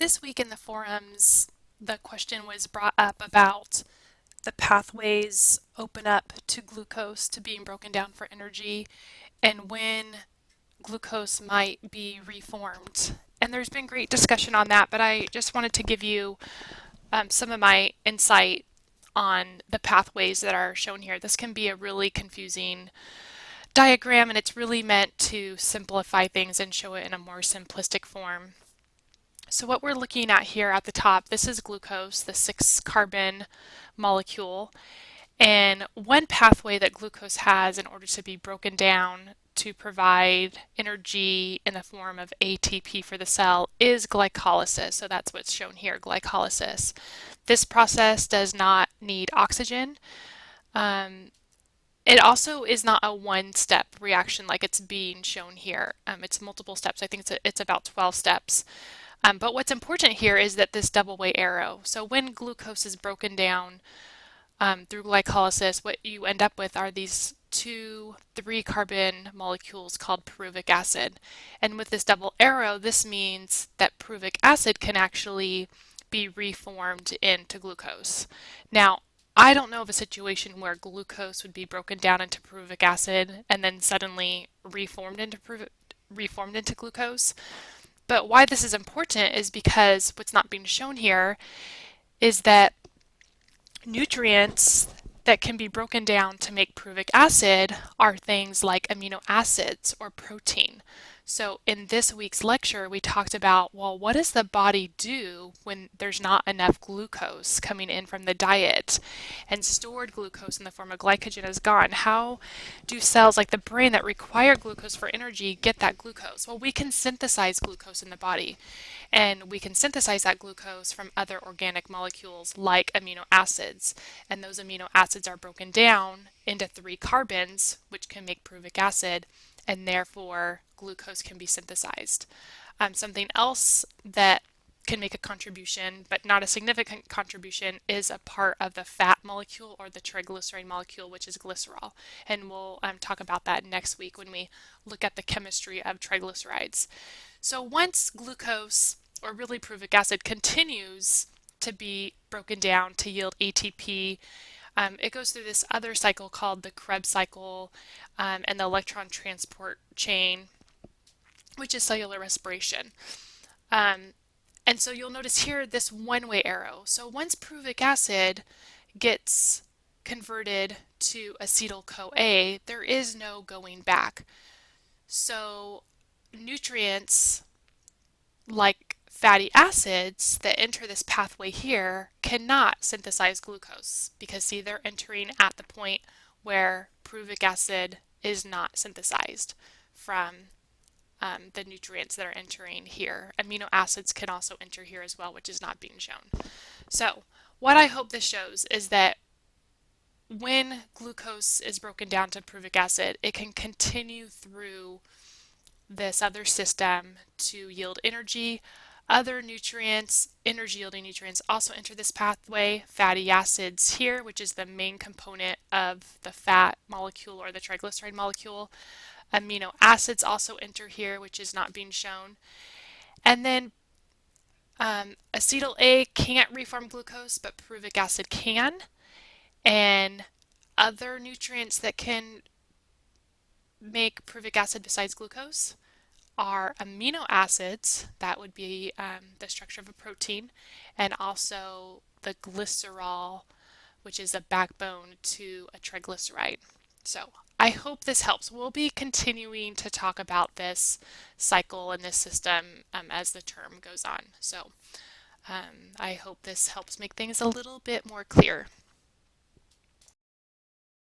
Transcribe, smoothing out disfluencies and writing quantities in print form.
This week in the forums, the question was brought up about the pathways open up to glucose to being broken down for energy and when glucose might be reformed. And there's been great discussion on that, but I just wanted to give you some of my insight on the pathways that are shown here. This can be a really confusing diagram, and it's really meant to simplify things and show it in a more simplistic form. So what we're looking at here at the top, this is glucose, the 6-carbon molecule. And one pathway that glucose has in order to be broken down to provide energy in the form of ATP for the cell is glycolysis. So that's what's shown here, glycolysis. This process does not need oxygen. It also is not a one-step reaction like it's being shown here. It's multiple steps. I think it's about 12 steps. But what's important here is that this double way arrow. So when glucose is broken down through glycolysis, what you end up with are these 2 3-carbon molecules called pyruvic acid. And with this double arrow, this means that pyruvic acid can actually be reformed into glucose. Now, I don't know of a situation where glucose would be broken down into pyruvic acid and then suddenly reformed into glucose. But why this is important is because what's not being shown here is that nutrients that can be broken down to make pyruvic acid are things like amino acids or protein. So in this week's lecture, we talked about, well, what does the body do when there's not enough glucose coming in from the diet and stored glucose in the form of glycogen is gone? How do cells like the brain that require glucose for energy get that glucose? Well, we can synthesize glucose in the body, and we can synthesize that glucose from other organic molecules like amino acids, and those amino acids are broken down into 3 carbons, which can make pyruvic acid, and therefore glucose can be synthesized. Something else that can make a contribution, but not a significant contribution, is a part of the fat molecule or the triglyceride molecule, which is glycerol. And we'll talk about that next week when we look at the chemistry of triglycerides. So once glucose, or really pyruvic acid, continues to be broken down to yield ATP, it goes through this other cycle called the Krebs cycle and the electron transport chain, which is cellular respiration. And so you'll notice here this one-way arrow. So once pyruvic acid gets converted to acetyl-CoA, there is no going back. So nutrients like fatty acids that enter this pathway here cannot synthesize glucose because, see, they're entering at the point where pyruvic acid is not synthesized from the nutrients that are entering here. Amino acids can also enter here as well, which is not being shown. So what I hope this shows is that when glucose is broken down to pyruvic acid, it can continue through this other system to yield energy. Other nutrients, energy-yielding nutrients, also enter this pathway. Fatty acids here, which is the main component of the fat molecule or the triglyceride molecule. Amino acids also enter here, which is not being shown. And then acetyl A can't reform glucose, but pyruvic acid can. And other nutrients that can make pyruvic acid besides glucose are amino acids, that would be the structure of a protein, and also the glycerol, which is a backbone to a triglyceride. So I hope this helps. We'll be continuing to talk about this cycle and this system as the term goes on. So I hope this helps make things a little bit more clear.